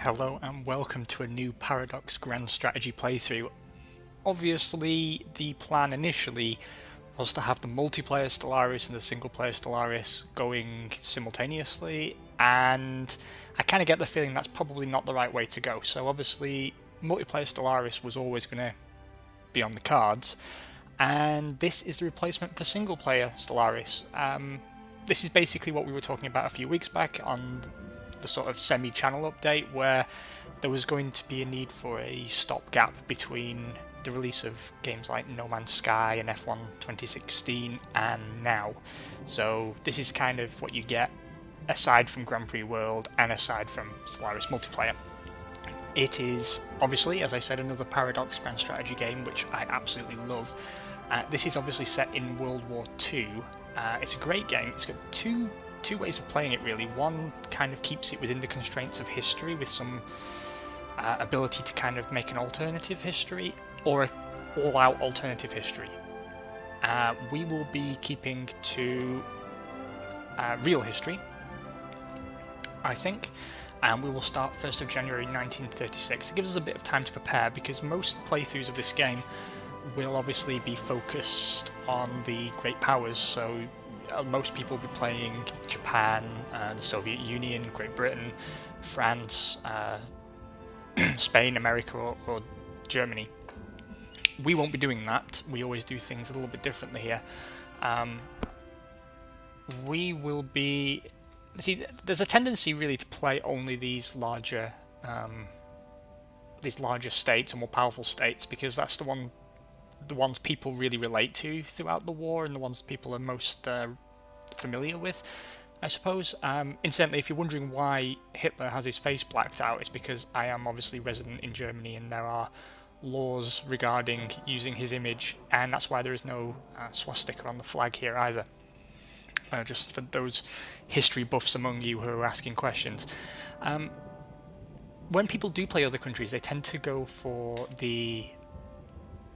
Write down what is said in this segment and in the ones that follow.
Hello and welcome to a new Paradox Grand Strategy playthrough. Obviously, the plan initially was to have the multiplayer Stellaris and the single player Stellaris going simultaneously, and I kind of get the feeling that's probably not the right way to go. So obviously, multiplayer Stellaris was always going to be on the cards, and this is the replacement for single player Stellaris. This is basically what we were talking about a few weeks back on the sort of semi-channel update, where there was going to be a need for a stopgap between the release of games like No Man's Sky and F1 2016 and now. So this is kind of what you get aside from Grand Prix World and aside from Stellaris multiplayer. It is obviously, as I said, another Paradox Grand Strategy game, which I absolutely love. This is obviously set in World War II. It's a great game. It's got two ways of playing it, really. One kind of keeps it within the constraints of history with some ability to kind of make an alternative history, or an all-out alternative history. We will be keeping to real history, I think, and we will start 1st of January 1936. It gives us a bit of time to prepare, because most playthroughs of this game will obviously be focused on the great powers, so most people will be playing Japan, the Soviet Union, Great Britain, France, Spain, America, or Germany. We won't be doing that. We always do things a little bit differently here. We will be... See, there's a tendency really to play only these larger states, or more powerful states, because that's the ones people really relate to throughout the war, and the ones people are most familiar with, I suppose. Incidentally, if you're wondering why Hitler has his face blacked out, it's because I am obviously resident in Germany, and there are laws regarding using his image, and that's why there is no swastika on the flag here either. Just for those history buffs among you who are asking questions. When people do play other countries, they tend to go for the...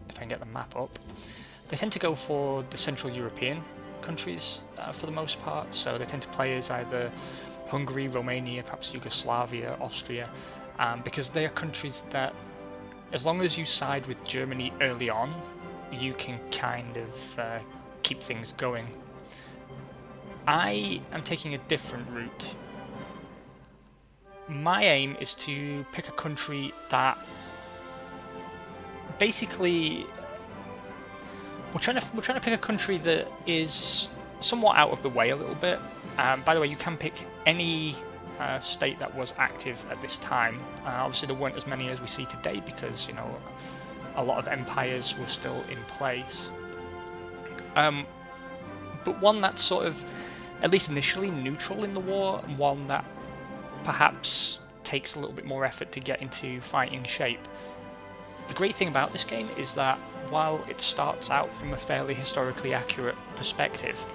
if I can get the map up, they tend to go for the Central European countries for the most part. So they tend to play as either Hungary, Romania, perhaps Yugoslavia, Austria, because they are countries that, as long as you side with Germany early on, you can kind of keep things going. I am taking a different route. My aim is to pick a country that basically, we're trying to pick a country that is somewhat out of the way a little bit. By the way, you can pick any state that was active at this time. Obviously, there weren't as many as we see today, because a lot of empires were still in place. But one that's sort of, at least initially, neutral in the war, and one that perhaps takes a little bit more effort to get into fighting shape. The great thing about this game is that while it starts out from a fairly historically accurate perspective,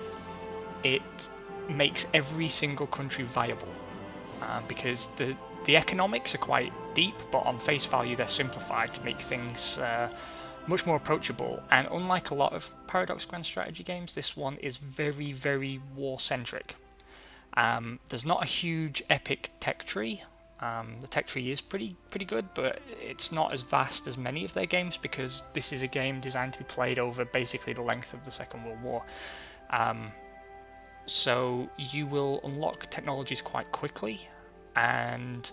it makes every single country viable, because the economics are quite deep, but on face value they're simplified to make things much more approachable. And unlike a lot of Paradox Grand Strategy games, this one is very, very war-centric. There's not a huge epic tech tree. The tech tree is pretty good, but it's not as vast as many of their games, because this is a game designed to be played over basically the length of the Second World War. So you will unlock technologies quite quickly, and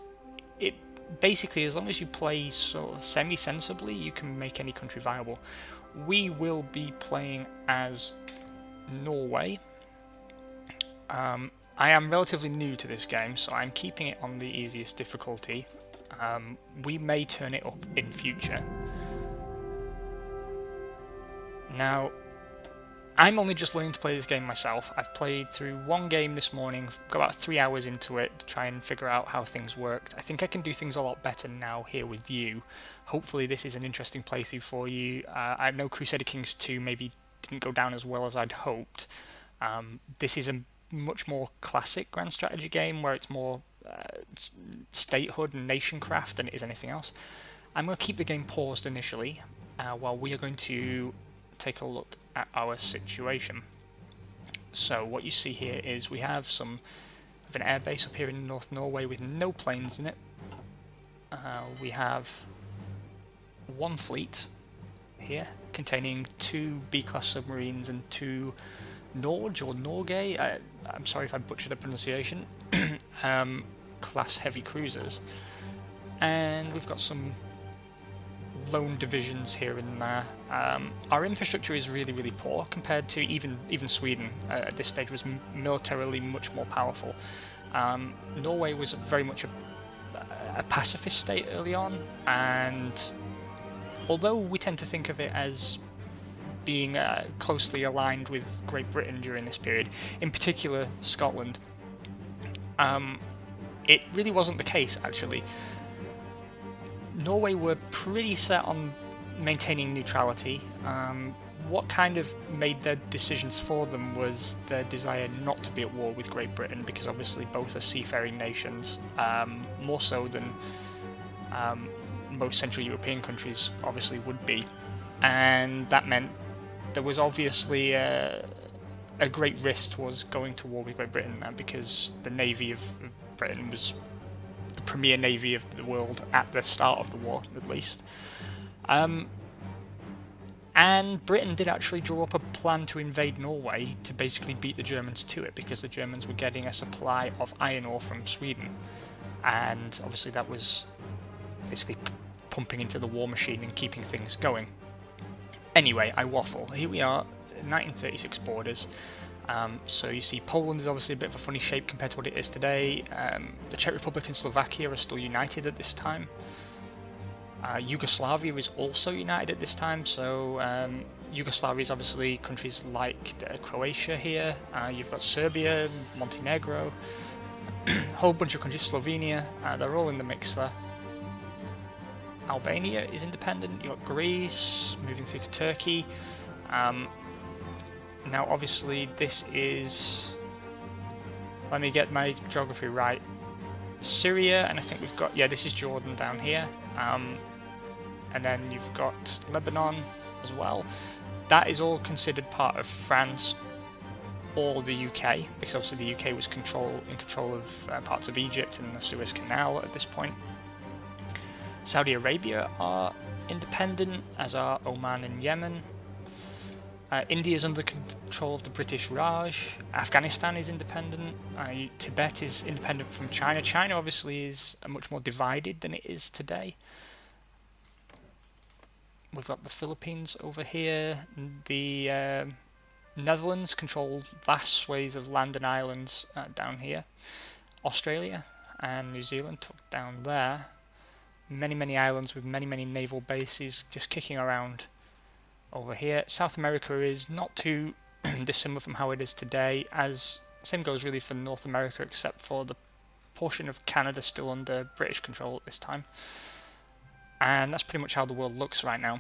it basically, as long as you play sort of semi-sensibly, you can make any country viable. We will be playing as Norway. I am relatively new to this game, so I'm keeping it on the easiest difficulty. We may turn it up in future. Now, I'm only just learning to play this game myself. I've played through one game this morning, got about 3 hours into it to try and figure out how things worked. I think I can do things a lot better now here with you. Hopefully this is an interesting playthrough for you. I know Crusader Kings 2 maybe didn't go down as well as I'd hoped. This is a much more classic Grand Strategy game, where it's more statehood and nationcraft than it is anything else. I'm going to keep the game paused initially, while we are going to take a look at our situation. So what you see here is we have some of an airbase up here in North Norway with no planes in it. We have one fleet here containing 2 B-class submarines and 2 Norge or Norgay, I'm sorry if I butchered the pronunciation, class heavy cruisers. And we've got some lone divisions here and there. Our infrastructure is really, really poor compared to even Sweden. At this stage was militarily much more powerful. Norway was very much a pacifist state early on, and although we tend to think of it as being closely aligned with Great Britain during this period, in particular Scotland, it really wasn't the case actually. Norway were pretty set on maintaining neutrality. What kind of made their decisions for them was their desire not to be at war with Great Britain, because obviously both are seafaring nations, more so than most Central European countries obviously would be, and that meant there was obviously a great risk towards going to war with Great Britain now, because the navy of Britain was the premier navy of the world at the start of the war, at least. And Britain did actually draw up a plan to invade Norway to basically beat the Germans to it, because the Germans were getting a supply of iron ore from Sweden, and obviously that was basically pumping into the war machine and keeping things going. Anyway, I waffle. Here we are, 1936 borders. So you see Poland is obviously a bit of a funny shape compared to what it is today. The Czech Republic and Slovakia are still united at this time. Yugoslavia is also united at this time, so Yugoslavia is obviously countries like Croatia here. You've got Serbia, Montenegro, a whole bunch of countries, Slovenia, they're all in the mix there. Albania is independent, you've got Greece, moving through to Turkey. Now obviously this is, let me get my geography right, Syria, and I think we've got, yeah, this is Jordan down here. And then you've got Lebanon as well. That is all considered part of France or the UK, because obviously the UK was in control of parts of Egypt and the Suez Canal at this point. Saudi Arabia are independent, as are Oman and Yemen. India is under control of the British Raj. Afghanistan is independent. Tibet is independent from China. China obviously is much more divided than it is today. We've got the Philippines over here. The Netherlands control vast swathes of land and islands down here. Australia and New Zealand tucked down there. Many islands with many naval bases just kicking around over here. South America is not too dissimilar from how it is today, as same goes really for North America, except for the portion of Canada still under British control at this time. And that's pretty much how the world looks right now.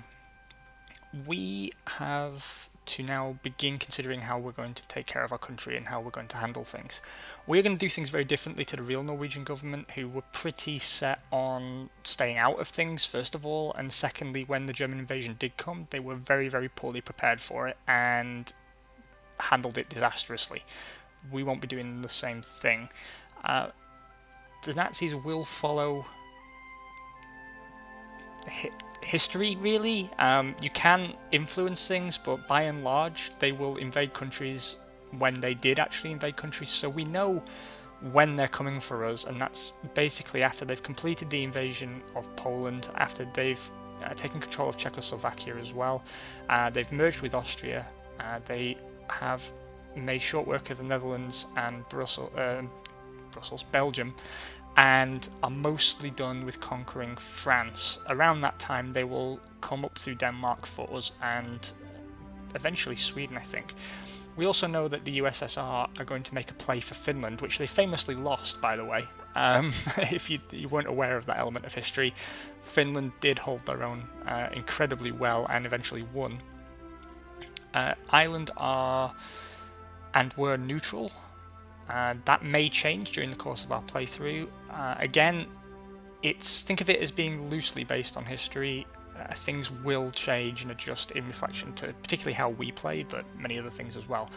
We have to now begin considering how we're going to take care of our country and how we're going to handle things. We're going to do things very differently to the real Norwegian government, who were pretty set on staying out of things, first of all, and secondly, when the German invasion did come, they were very poorly prepared for it and handled it disastrously. We won't be doing the same thing. The Nazis will follow history, really. You can influence things, but by and large they will invade countries when they did actually invade countries, so we know when they're coming for us, and that's basically after they've completed the invasion of Poland, after they've taken control of Czechoslovakia as well. They've merged with Austria. They have made short work of the Netherlands and Belgium, and are mostly done with conquering France. Around that time they will come up through Denmark for us and eventually Sweden, I think. We also know that the USSR are going to make a play for Finland, which they famously lost, by the way. If you weren't aware of that element of history, Finland did hold their own incredibly well and eventually won. Ireland are and were neutral. That may change during the course of our playthrough. Again, think of it as being loosely based on history. Things will change and adjust in reflection to particularly how we play, but many other things as well.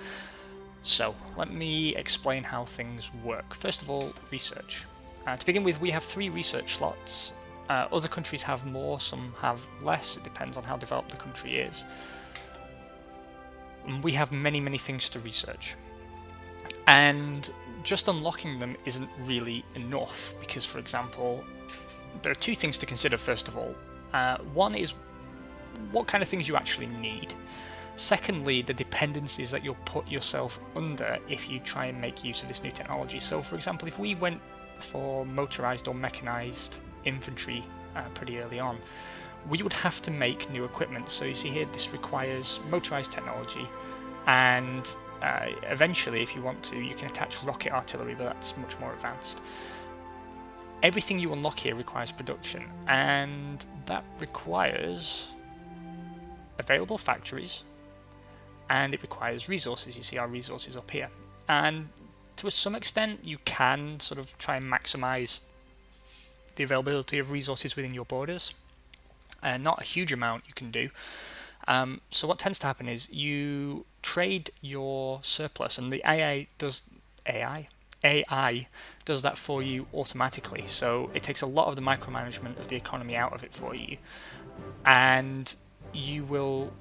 So let me explain how things work. First of all, research. To begin with, we have 3 research slots. Other countries have more, some have less. It depends on how developed the country is. And we have many, many things to research. And just unlocking them isn't really enough because, for example, there are two things to consider first of all. One is what kind of things you actually need. Secondly, the dependencies that you'll put yourself under if you try and make use of this new technology. So, for example, if we went for motorized or mechanized infantry pretty early on, we would have to make new equipment. So you see here, this requires motorized technology, and eventually, if you want to, you can attach rocket artillery, but that's much more advanced. Everything you unlock here requires production, and that requires available factories, and it requires resources. You see our resources up here, and to some extent you can sort of try and maximize the availability of resources within your borders, and not a huge amount you can do. So what tends to happen is you trade your surplus, and the AI does that for you automatically. So it takes a lot of the micromanagement of the economy out of it for you, and you will,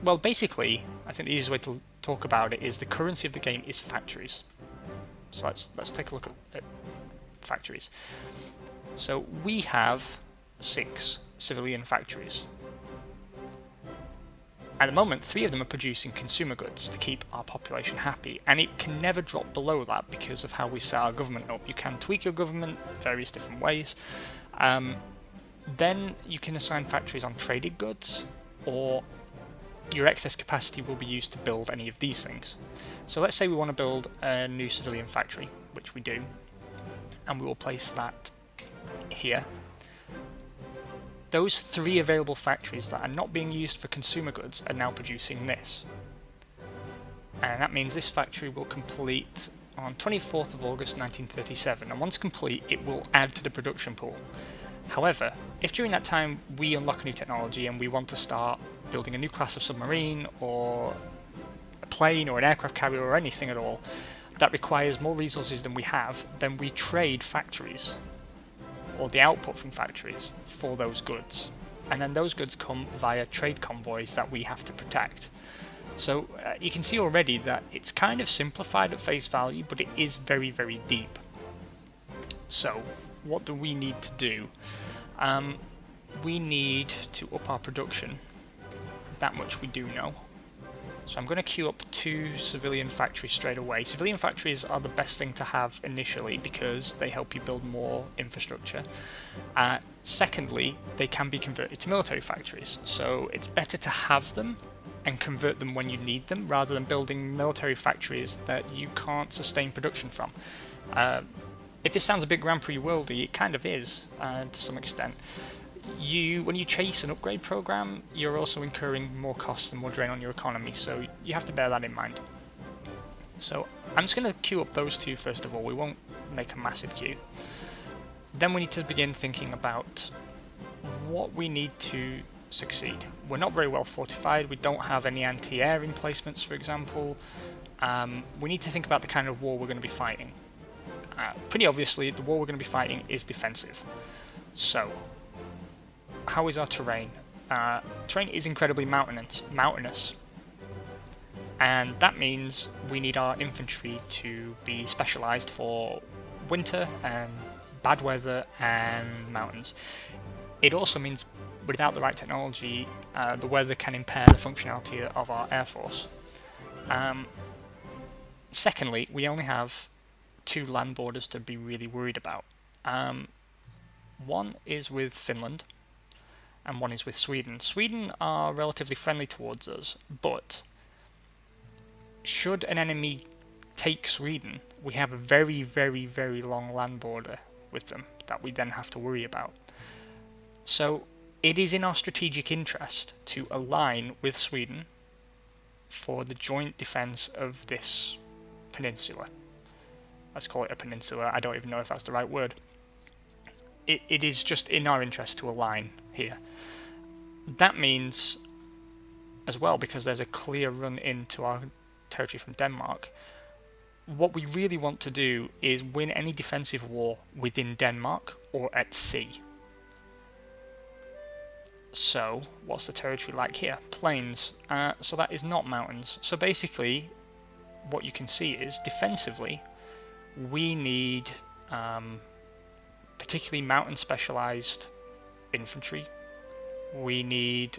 well, basically, I think the easiest way to talk about it is the currency of the game is factories. So let's take a look at factories. So we have 6 civilian factories. At the moment, 3 of them are producing consumer goods to keep our population happy, and it can never drop below that because of how we set our government up. You can tweak your government various different ways. Then you can assign factories on traded goods, or your excess capacity will be used to build any of these things. So let's say we want to build a new civilian factory, which we do, and we will place that here. Those 3 available factories that are not being used for consumer goods are now producing this. And that means this factory will complete on 24th of August 1937, and once complete it will add to the production pool. However, if during that time we unlock a new technology and we want to start building a new class of submarine or a plane or an aircraft carrier or anything at all that requires more resources than we have, then we trade factories, or the output from factories, for those goods. And then those goods come via trade convoys that we have to protect. So you can see already that it's kind of simplified at face value, but it is very, very deep. So what do we need to do? We need to up our production. That much we do know. So I'm going to queue up 2 civilian factories straight away. Civilian factories are the best thing to have initially because they help you build more infrastructure. Secondly, they can be converted to military factories. So it's better to have them and convert them when you need them, rather than building military factories that you can't sustain production from. If this sounds a bit Grand Prix worldy, it kind of is to some extent. When you chase an upgrade program, you're also incurring more costs and more drain on your economy, so you have to bear that in mind. So I'm just going to queue up those 2 first of all. We won't make a massive queue. Then we need to begin thinking about what we need to succeed. We're not very well fortified. We don't have any anti-air emplacements, for example. We need to think about the kind of war we're going to be fighting. Pretty obviously, the war we're going to be fighting is defensive. So how is our terrain? Terrain is incredibly mountainous, and that means we need our infantry to be specialised for winter and bad weather and mountains. It also means without the right technology, the weather can impair the functionality of our air force. Secondly, we only have 2 land borders to be really worried about. One is with Finland, and one is with Sweden. Sweden are relatively friendly towards us, but should an enemy take Sweden, we have a very, very, very long land border with them that we then have to worry about. So it is in our strategic interest to align with Sweden for the joint defence of this peninsula. Let's call it a peninsula. I don't even know if that's the right word. It is just in our interest to align here. That means, as well, because there's a clear run into our territory from Denmark, what we really want to do is win any defensive war within Denmark or at sea. So what's the territory like here? Plains. So that is not mountains. So basically what you can see is defensively we need particularly mountain specialized infantry. We need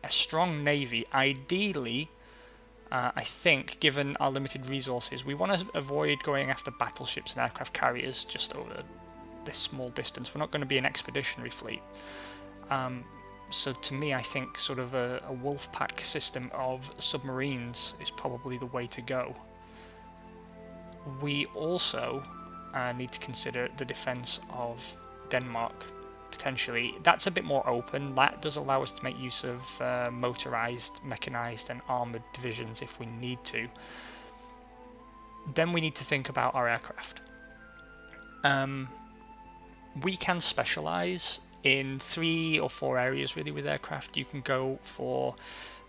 a strong navy. Ideally, I think, given our limited resources, we want to avoid going after battleships and aircraft carriers just over this small distance. We're not going to be an expeditionary fleet. So to me, I think sort of a wolf pack system of submarines is probably the way to go. We also need to consider the defence of Denmark, potentially. That's a bit more open. That does allow us to make use of motorised, mechanised and armoured divisions if we need to. Then we need to think about our aircraft. We can specialise in 3 or 4 areas really with aircraft. You can go for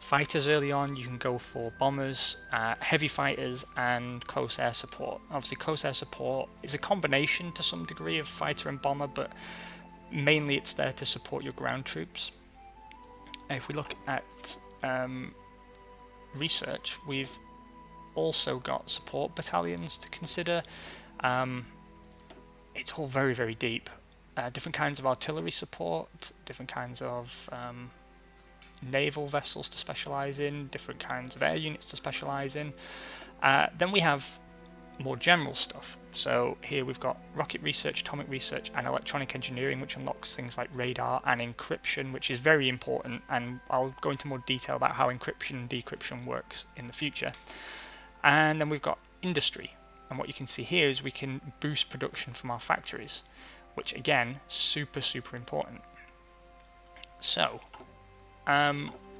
fighters early on, you can go for bombers, heavy fighters and close air support. Obviously close air support is a combination to some degree of fighter and bomber, but mainly it's there to support your ground troops. If we look at research, we've also got support battalions to consider. It's all very, very deep. Different kinds of artillery support, different kinds of naval vessels to specialise in, different kinds of air units to specialise in. Then we have more general stuff. So here we've got rocket research, atomic research and electronic engineering, which unlocks things like radar and encryption, which is very important, and I'll go into more detail about how encryption and decryption works in the future. And then we've got industry, and what you can see here is we can boost production from our factories, which again, super important. So,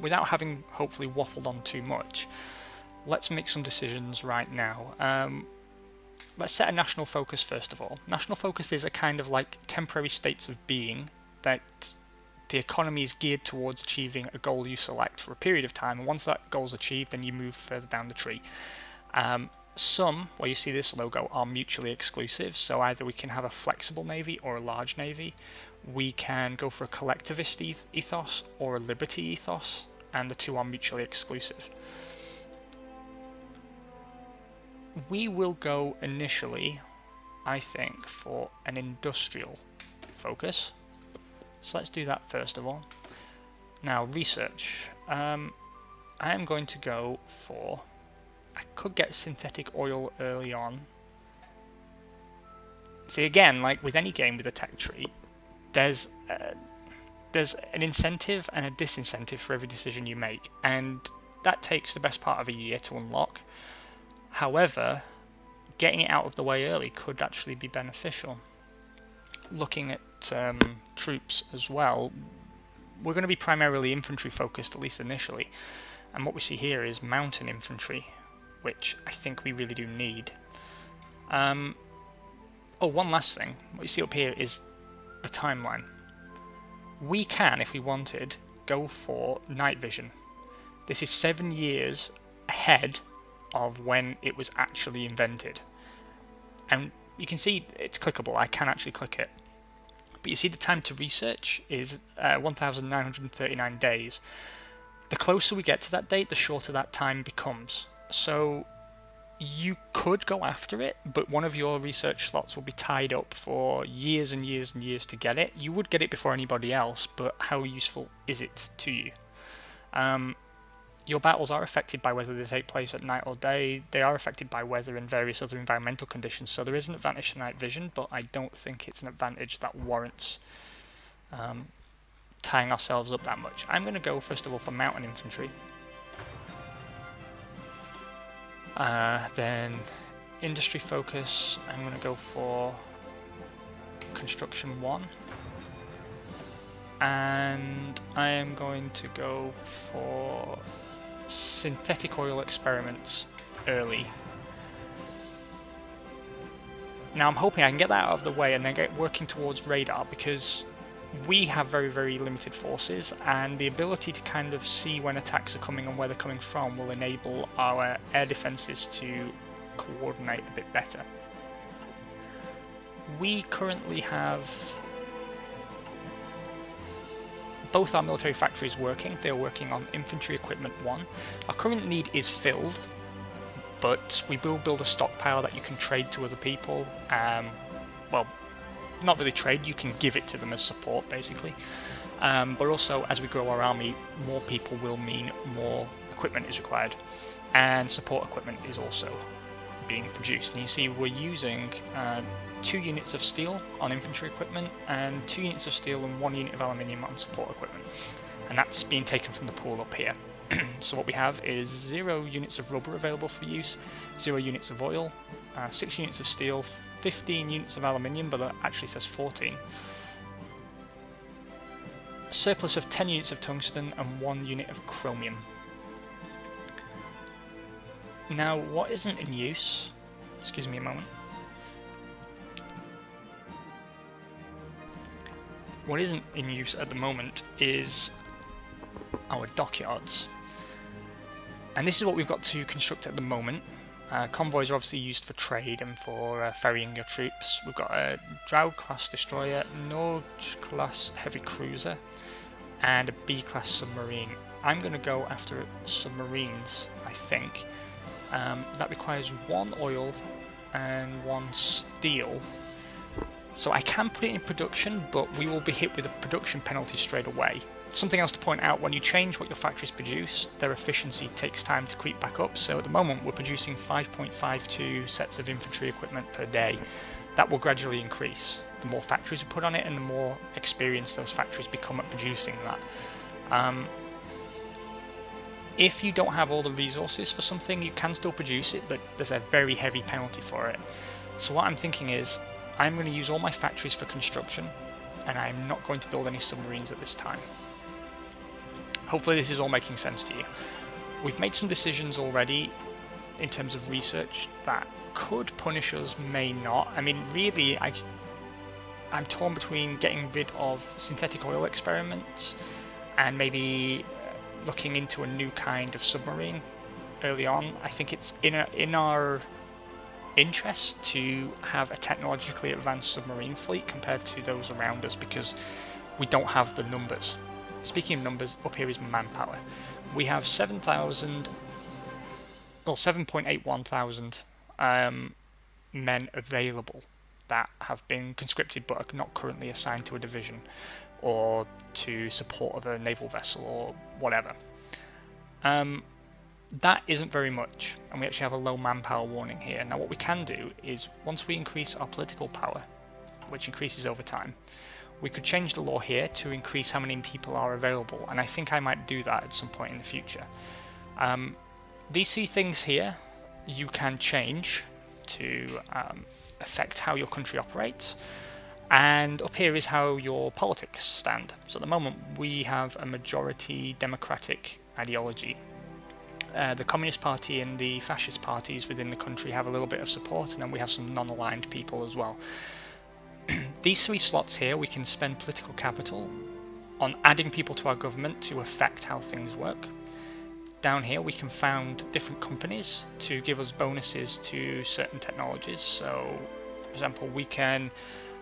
without having hopefully waffled on too much, let's make some decisions right now. Let's set a national focus first of all. National focus is a kind of like temporary states of being that the economy is geared towards achieving a goal you select for a period of time, and once that goal is achieved, then you move further down the tree. Some, where you see this logo, are mutually exclusive, so either we can have a flexible navy or a large navy. We can go for a collectivist ethos or a liberty ethos, and the two are mutually exclusive. We will go initially, I think, for an industrial focus. So let's do that first of all. Now, research. I am going to go for... I could get synthetic oil early on. See, again, like with any game with a tech tree, there's an incentive and a disincentive for every decision you make, and that takes the best part of a year to unlock. However, getting it out of the way early could actually be beneficial. Looking at troops as well, we're going to be primarily infantry focused, at least initially, and what we see here is mountain infantry, which I think we really do need. Oh, one last thing. What you see up here is the timeline. We can, if we wanted, go for night vision. This is 7 years ahead of when it was actually invented. And you can see it's clickable. I can actually click it. But you see the time to research is 1,939 days. The closer we get to that date, the shorter that time becomes. So you could go after it, but one of your research slots will be tied up for years and years and years to get it. You would get it before anybody else, but how useful is it to you? Your battles are affected by whether they take place at night or day. They are affected by weather and various other environmental conditions, so there is an advantage to night vision, but I don't think it's an advantage that warrants tying ourselves up that much. I'm going to go first of all for mountain infantry. Then industry focus, I'm going to go for construction 1, and I am going to go for synthetic oil experiments early. Now I'm hoping I can get that out of the way and then get working towards radar, because we have very, very limited forces, and the ability to kind of see when attacks are coming and where they're coming from will enable our air defences to coordinate a bit better. We currently have both our military factories working. They're working on infantry equipment 1. Our current need is filled, but we will build a stockpile that you can trade to other people. Well, not really trade, you can give it to them as support basically. But also, as we grow our army, more people will mean more equipment is required, and support equipment is also being produced. And you see we're using 2 units of steel on infantry equipment and 2 units of steel and 1 unit of aluminium on support equipment, and that's being taken from the pool up here. So what we have is 0 units of rubber available for use, 0 units of oil, 6 units of steel, 15 units of aluminium, but that actually says 14. A surplus of 10 units of tungsten and 1 unit of chromium. Now, what isn't in use, excuse me a moment, what isn't in use at the moment is our dockyards. And this is what we've got to construct at the moment. Convoys are obviously used for trade and for ferrying your troops. We've got a Drow-class destroyer, Norge-class heavy cruiser, and a B-class submarine. I'm going to go after submarines, I think. That requires 1 oil and 1 steel. So I can put it in production, but we will be hit with a production penalty straight away. Something else to point out, when you change what your factories produce, their efficiency takes time to creep back up. So at the moment we're producing 5.52 sets of infantry equipment per day. That will gradually increase the more factories we put on it and the more experienced those factories become at producing that. If you don't have all the resources for something, you can still produce it, but there's a very heavy penalty for it. So what I'm thinking is, I'm going to use all my factories for construction, and I'm not going to build any submarines at this time. Hopefully this is all making sense to you. We've made some decisions already in terms of research that could punish us, may not. I mean, really, I'm torn between getting rid of synthetic oil experiments and maybe looking into a new kind of submarine early on. I think it's in our interest to have a technologically advanced submarine fleet compared to those around us, because we don't have the numbers. Speaking of numbers, up here is manpower. We have 7.81 thousand men available that have been conscripted but are not currently assigned to a division or to support of a naval vessel or whatever. That isn't very much, and we actually have a low manpower warning here. Now what we can do is, once we increase our political power, which increases over time, we could change the law here to increase how many people are available, and I think I might do that at some point in the future. These 3 things here you can change to affect how your country operates, and up here is how your politics stand. So at the moment we have a majority democratic ideology. The Communist Party and the fascist parties within the country have a little bit of support, and then we have some non-aligned people as well. These 3 slots here, we can spend political capital on adding people to our government to affect how things work. Down here we can found different companies to give us bonuses to certain technologies. So, for example, we can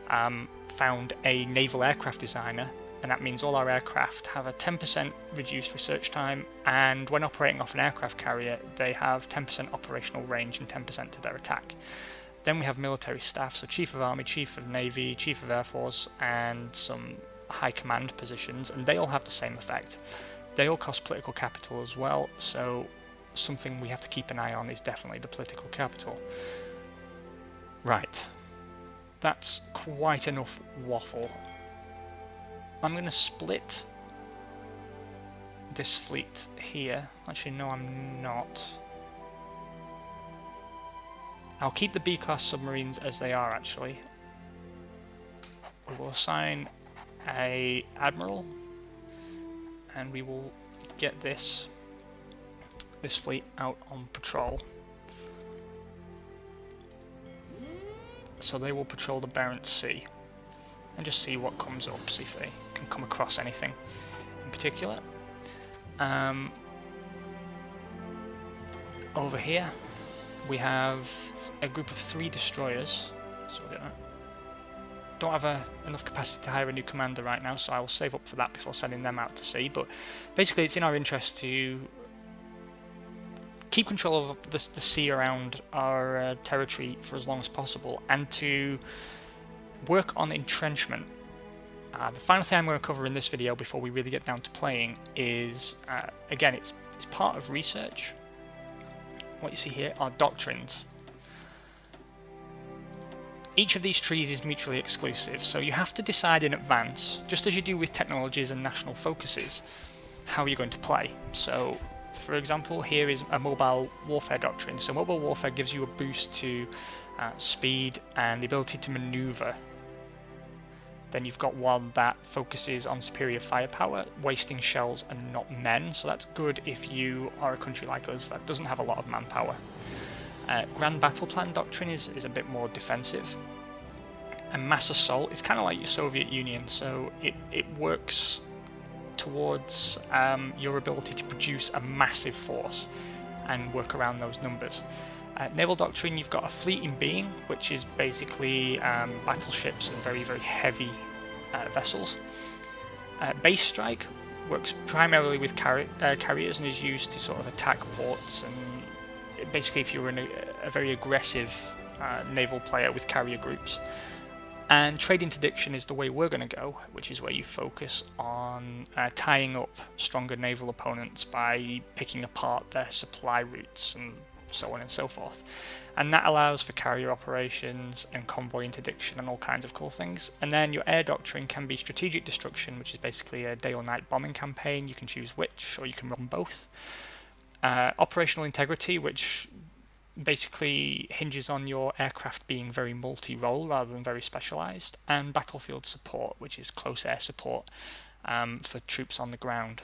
found a naval aircraft designer, and that means all our aircraft have a 10% reduced research time, and when operating off an aircraft carrier they have 10% operational range and 10% to their attack. Then we have military staff, so Chief of Army, Chief of Navy, Chief of Air Force, and some high command positions, and they all have the same effect. They all cost political capital as well, so something we have to keep an eye on is definitely the political capital. Right, that's quite enough waffle. I'm going to split this fleet here. Actually, no, I'm not. I'll keep the B-class submarines as they are, actually. We will assign a admiral, and we will get this fleet out on patrol. So they will patrol the Barents Sea and just see what comes up, see if they can come across anything in particular. Over here we have a group of 3 destroyers, so we're gonna don't have enough capacity to hire a new commander right now, so I will save up for that before sending them out to sea. But basically, it's in our interest to keep control of the sea around our territory for as long as possible, and to work on entrenchment. The final thing I'm going to cover in this video before we really get down to playing is, again, it's part of research. What you see here are doctrines. Each of these trees is mutually exclusive, so you have to decide in advance, just as you do with technologies and national focuses, how you're going to play. So, for example, here is a mobile warfare doctrine. So mobile warfare gives you a boost to speed and the ability to maneuver. Then you've got one that focuses on superior firepower, wasting shells and not men, so that's good if you are a country like us that doesn't have a lot of manpower. Grand Battle Plan Doctrine is a bit more defensive. And Mass Assault is kind of like your Soviet Union, so it works towards your ability to produce a massive force and work around those numbers. Naval Doctrine, you've got a fleet in being, which is basically battleships and very, very heavy vessels. Base Strike works primarily with carriers and is used to sort of attack ports, and basically if you're a very aggressive naval player with carrier groups. And Trade Interdiction is the way we're going to go, which is where you focus on tying up stronger naval opponents by picking apart their supply routes and so on and so forth. And that allows for carrier operations and convoy interdiction and all kinds of cool things. And then your air doctrine can be strategic destruction, which is basically a day or night bombing campaign. You can choose which, or you can run both. Operational integrity, which basically hinges on your aircraft being very multi-role rather than very specialized. And battlefield support, which is close air support for troops on the ground.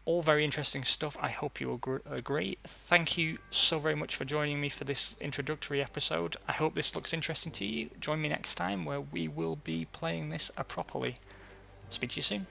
All very interesting stuff. I hope you agree. Thank you so very much for joining me for this introductory episode. I hope this looks interesting to you. Join me next time where we will be playing this properly. Speak to you soon.